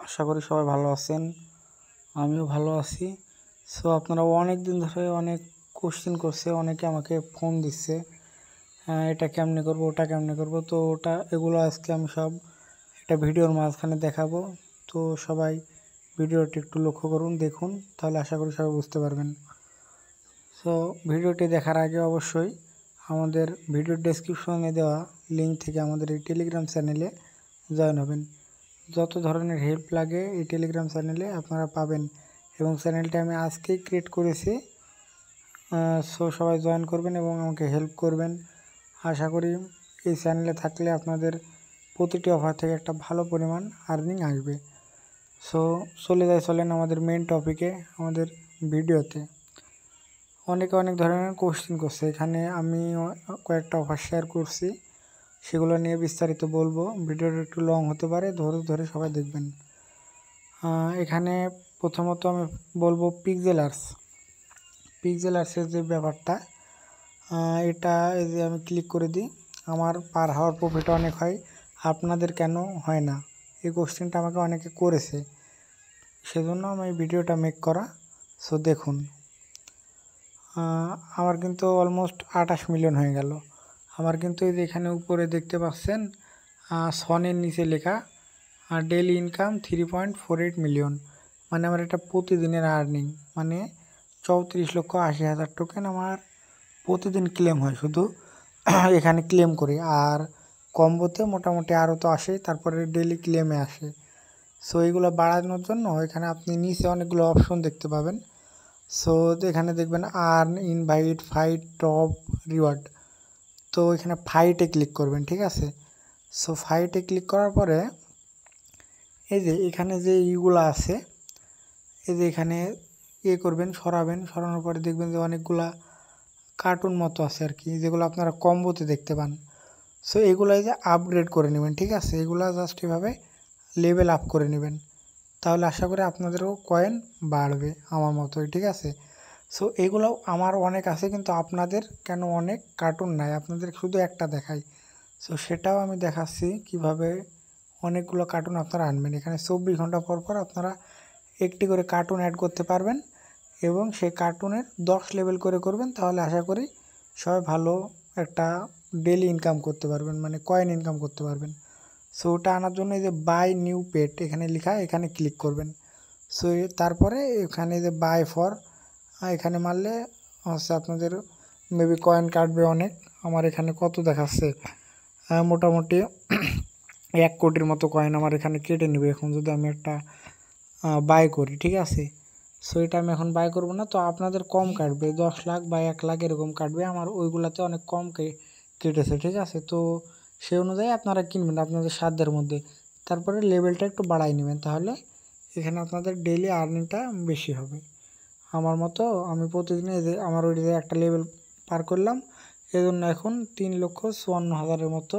আশা করি সবাই ভালো আছেন, আমিও ভালো আছি। সো আপনারা অনেক দিন ধরে অনেক কোশ্চেন করছে, অনেকে আমাকে ফোন দিচ্ছে, এটা কেমনে করব, ওটা কেমনে করব। তো এগুলো আজকে আমি সব একটা ভিডিওর মাঝখানে দেখাবো। তো সবাই ভিডিওটি একটু লক্ষ্য করুন, দেখুন, তাহলে আশা করি সবাই বুঝতে পারবেন। সো ভিডিওটি দেখার আগে অবশ্যই আমাদের ভিডিওর ডেসক্রিপশনে দেওয়া লিঙ্ক থেকে আমাদের এই টেলিগ্রাম চ্যানেলে জয়েন হবেন। যত ধরনের হেল্প লাগে এই টেলিগ্রাম চ্যানেলে আপনারা পাবেন, এবং চ্যানেলটা আমি আজকেই ক্রিয়েট করেছি। সো সবাই জয়েন করবেন এবং আমাকে হেল্প করবেন। আশা করি এই চ্যানেলে থাকলে আপনাদের প্রতিটি অফার থেকে একটা ভালো পরিমাণ আর্নিং আসবে। সো চলেন আমাদের মেন টপিকে, আমাদের ভিডিওতে। অনেকে অনেক ধরনের কোশ্চেন করছে, এখানে আমি কয়েকটা অফার শেয়ার করছি, সেগুলো নিয়ে বিস্তারিত বলবো। ভিডিওটা একটু লং হতে পারে, ধরে ধরে সবাই দেখবেন। এখানে প্রথমত আমি বলবো পিক্সেলার্সের যে ব্যাপারটা, এটা এই যে আমি ক্লিক করে দিই, আমার পার হাওয়ার প্রফিট অনেক হয়, আপনাদের কেন হয় না? এই কোশ্চেনটা আমাকে অনেকে করেছে, সেজন্য আমি এই ভিডিওটা মেক করা। সো দেখুন, আমার কিন্তু অলমোস্ট 28 মিলিয়ন হয়ে গেল। আমার কিন্তু এই যে এখানে উপরে দেখতে পাচ্ছেন সনের নিচে লেখা ডেইলি ইনকাম 3.48 মিলিয়ন, মানে আমার এটা প্রতিদিনের আর্নিং, মানে 34,80,000 টোকেন আমার প্রতিদিন ক্লেম হয় শুধু এখানে ক্লেম করি। আর কম্বোতে মোটামুটি আরও তো আসে, তারপরে ডেইলি ক্লেমে আসে। সো এইগুলো বাড়ানোর জন্য এখানে আপনি নিচে অনেকগুলো অপশন দেখতে পাবেন। সো এখানে দেখবেন earn, invite, fight, top, reward. তো এখানে ফাইটে ক্লিক করবেন, ঠিক আছে। সো ফাইটে ক্লিক করার পরে এই যে এখানে যে ইগুলো আছে, এই যে এখানে করবেন, সরানোর পরে দেখবেন যে অনেকগুলা কার্টুন মতো আছে আর কি, যেগুলো আপনারা কম্বোতে দেখতে পান। সো এগুলো যে আপগ্রেড করে নেবেন, ঠিক আছে। এগুলো জাস্ট এভাবে লেভেল আপ করে নেবেন, তাহলে আশা করি আপনাদেরও কয়েন বাড়বে আমার মতোই, ঠিক আছে। সো এগুলো আমার অনেক আছে, কিন্তু আপনাদের কেন অনেক কার্টুন নাই, আপনাদের শুধু একটা দেখাই। সো সেটাও আমি দেখাচ্ছি কিভাবে অনেকগুলো কার্টুন আপনারা আনবেন। এখানে 24 ঘন্টা পর পর আপনারা একটি করে কার্টুন অ্যাড করতে পারবেন, এবং সেই কার্টুনের 10 লেভেল করে করবেন, তাহলে আশা করি সবাই ভালো একটা ডেলি ইনকাম করতে পারবেন, মানে কয়েন ইনকাম করতে পারবেন। সো ওটা আনার জন্য এই যে বাই নিউ পেট এখানে লেখা, এখানে ক্লিক করবেন। সো তারপরে এখানে যে বাই ফর, এখানে মারলে হচ্ছে আপনাদের মেবি কয়েন কাটবে অনেক। আমার এখানে কত দেখাচ্ছে, মোটামুটি 1 কোটির মতো কয়েন আমার এখানে কেটে নেবে এখন, যদি আমি একটা বাই করি, ঠিক আছে। সো এটা আমি এখন বাই করব না, তো আপনাদের কম কাটবে, 10 লাখ বা 1 লাখ এরকম কাটবে। আমার ওইগুলাতে অনেক কম কেটেছে, ঠিক আছে। তো সেই অনুযায়ী আপনারা কিনবেন আপনাদের সাধ্যের মধ্যে, তারপরে লেভেলটা একটু বাড়াই নেবেন, তাহলে এখানে আপনাদের ডেইলি আর্নিংটা বেশি হবে। আমার মতো আমি প্রতিদিন এই যে আমার ওই যে একটা লেভেল পার করলাম, এই জন্য এখন 3,54,000-এর মতো,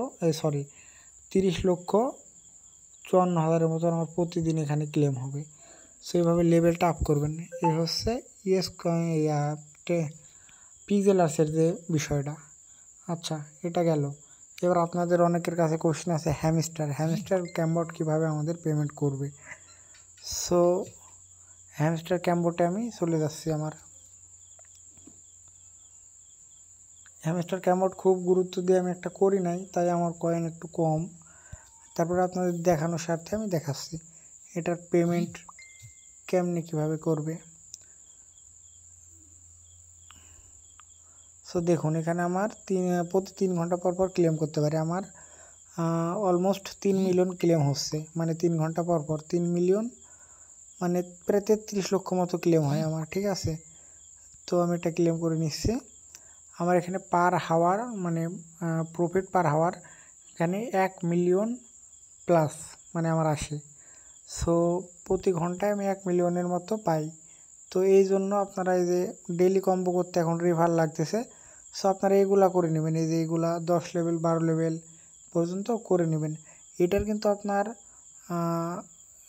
30,54,000-এর মতো আমার প্রতিদিন এখানে ক্লেম হবে। সেইভাবে লেভেলটা আপ করবেন। এই হচ্ছে পিক্সেলার্সের যে বিষয়টা। আচ্ছা, এটা গেল। এবার আপনাদের অনেকের কাছে কোশ্চেন আছে হ্যামস্টার ক্যামবোট কীভাবে আমাদের পেমেন্ট করবে। সো হ্যামস্টার ক্যামবোটে আমি চলে যাচ্ছি। আমার হ্যামস্টার ক্যামবোট খুব গুরুত্ব দিয়ে আমি একটা করি নাই, তাই আমার কয়েন একটু কম। তারপরে আপনাদের দেখানোর স্বার্থে আমি দেখাচ্ছি এটার পেমেন্ট কেমনি কীভাবে করবে। সো দেখুন, এখানে আমার প্রতি 3 ঘন্টা পর পর ক্লেম করতে পারি। আমার অলমোস্ট 3 মিলিয়ন ক্লেম হচ্ছে, মানে 3 ঘন্টা পর পর 3 মিলিয়ন, মানে প্রায় 33 লক্ষ মতো ক্লেম হয় আমার, ঠিক আছে। তো আমি এটা ক্লেম করে নিচ্ছি। আমার এখানে পার হাওয়ার, মানে প্রফিট পার হাওয়ার এখানে 1 মিলিয়ন প্লাস মানে আমার আসে। সো প্রতি ঘন্টায় আমি 1 মিলিয়নের মতো পাই। তো এই জন্য আপনারা এই যে ডেইলি কম্বো করতে এখন রিভার লাগতেছে। সো আপনারা এগুলা করে নেবেন, এই যে এইগুলা 10 লেভেল 12 লেভেল পর্যন্ত করে নেবেন। এটার কিন্তু আপনার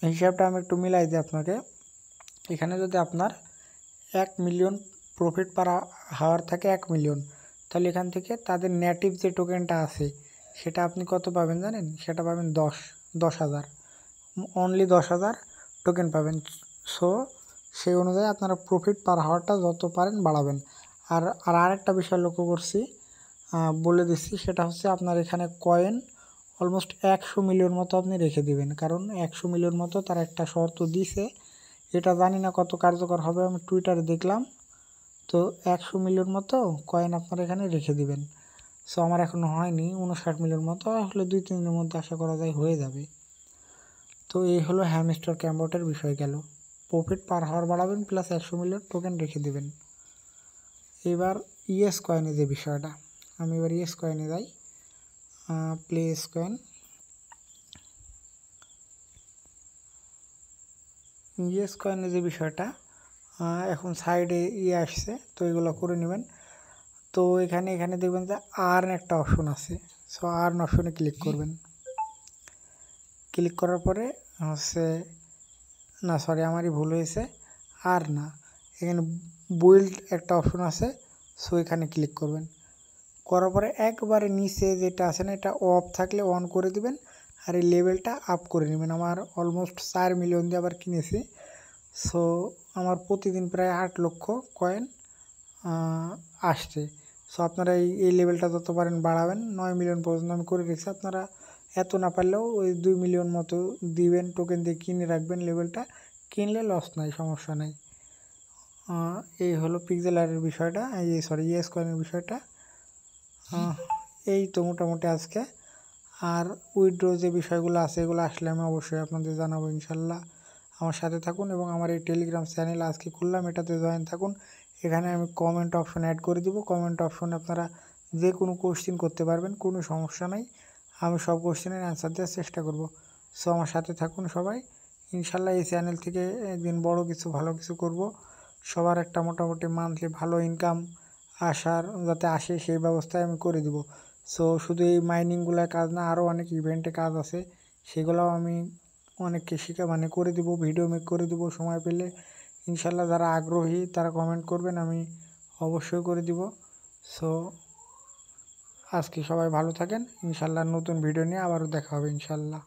হিসাবটা আমি একটু মিলাই দিই আপনাকে। এখানে যদি আপনার 1 মিলিয়ন প্রফিট পার হাওয়ার থাকে 1 মিলিয়ন, তাহলে এখান থেকে তাদের নেটিভ যে টোকেনটা আছে সেটা আপনি কত পাবেন জানেন? সেটা পাবেন 10,000। অনলি 10,000 টোকেন পাবেন। সো সেই অনুযায়ী আপনারা প্রফিট পার হাওয়ারটা যত পারেন বাড়াবেন। আর আরেকটা বিষয় লক্ষ্য করছি, বলে দিচ্ছি, সেটা হচ্ছে আপনার এখানে কয়েন অলমোস্ট 100 মিলিয়ন মতো আপনি রেখে দিবেন, কারণ 100 মিলিয়ন মতো তার একটা শর্ত দিছে। এটা জানি না কত কার্যকর হবে, আমি টুইটারে দেখলাম। তো 100 মিলিয়ন মতো কয়েন আপনারা এখানে রেখে দিবেন। সো আমার এখনও হয়নি, 59 মিলিয়ন মতো, আসলে 2-3 দিনের মধ্যে আশা করা যায় হয়ে যাবে। তো এই হলো হ্যামস্টার ক্যাম্বটের বিষয় গেল। প্রফিট পার হাওয়ার বাড়াবেন প্লাস 100 মিলিয়ন টোকেন রেখে দেবেন। এবার ইএস কয়েনে যে বিষয়টা, আমি এবার ইএস কয়েনে যাই, প্লেস কয়েন। ইএস কয়েনে যে বিষয়টা, এখন সাইডে আসছে, তো এগুলো করে নেবেন। তো এখানে দেখবেন যে আর্ন একটা অপশন আছে। সো আর্ন অপশনে ক্লিক করবেন। ক্লিক করার পরে হচ্ছে, না সরি আমারই ভুল হয়েছে, আর না, এখানে বিল্ড একটা অপশন আছে। সো এখানে ক্লিক করবেন। করার পরে একবারে নিচে যেটা আছে না, এটা অফ থাকলে অন করে দিবেন, আর এই লেভেলটা আপ করে নেবেন। আমার অলমোস্ট 4 মিলিয়ন দিয়ে আবার কিনেছি। সো আমার প্রতিদিন প্রায় 8 লক্ষ কয়েন আসছে। সো আপনারা এই লেভেলটা যত পারেন বাড়াবেন, 9 মিলিয়ন পর্যন্ত আমি করে রেখেছি। আপনারা এত না পারলেও ওই 2 মিলিয়ন মতো দিবেন, টোকেন দিয়ে কিনে রাখবেন। লেভেলটা কিনলে লস নাই, সমস্যা নাই। এই হলো পিক্সেলারের বিষয়টা, ইএস কয়েনের বিষয়টা। এই তো মোটামুটি আজকে। আর উইথড্র যে বিষয়গুলো আছে এগুলো আসলে আমি অবশ্যই আপনাদের জানাবো ইনশাল্লাহ। আমার সাথে থাকুন এবং আমার এই টেলিগ্রাম চ্যানেল আজকে খুললাম, এটাতে জয়েন থাকুন। এখানে আমি কমেন্ট অপশন অ্যাড করে দিব। কমেন্ট অপশনে আপনারা যে কোনো কোশ্চেন করতে পারবেন, কোনো সমস্যা নাই। আমি সব কোশ্চেনের অ্যান্সার দেওয়ার চেষ্টা করব। সো আমার সাথে থাকুন সবাই ইনশাল্লাহ। এই চ্যানেল থেকে একদিন বড় কিছু ভালো কিছু করব। সবার একটা মোটামুটি মান্থলি ভালো ইনকাম যাতে আসে সেই ব্যবস্থায় আমি করে দিব। সো শুধু এই মাইনিংগুলোর কাজ না, আরও অনেক ইভেন্টে কাজ আছে, সেগুলোও আমি অনেককে করে দিব, ভিডিও মেক করে দিব সময় পেলে ইনশাল্লাহ। যারা আগ্রহী তারা কমেন্ট করবেন, আমি অবশ্যই করে দিব। সো আজকে সবাই ভালো থাকেন ইনশাল্লাহ। নতুন ভিডিও নিয়ে আবারও দেখা হবে ইনশাল্লাহ।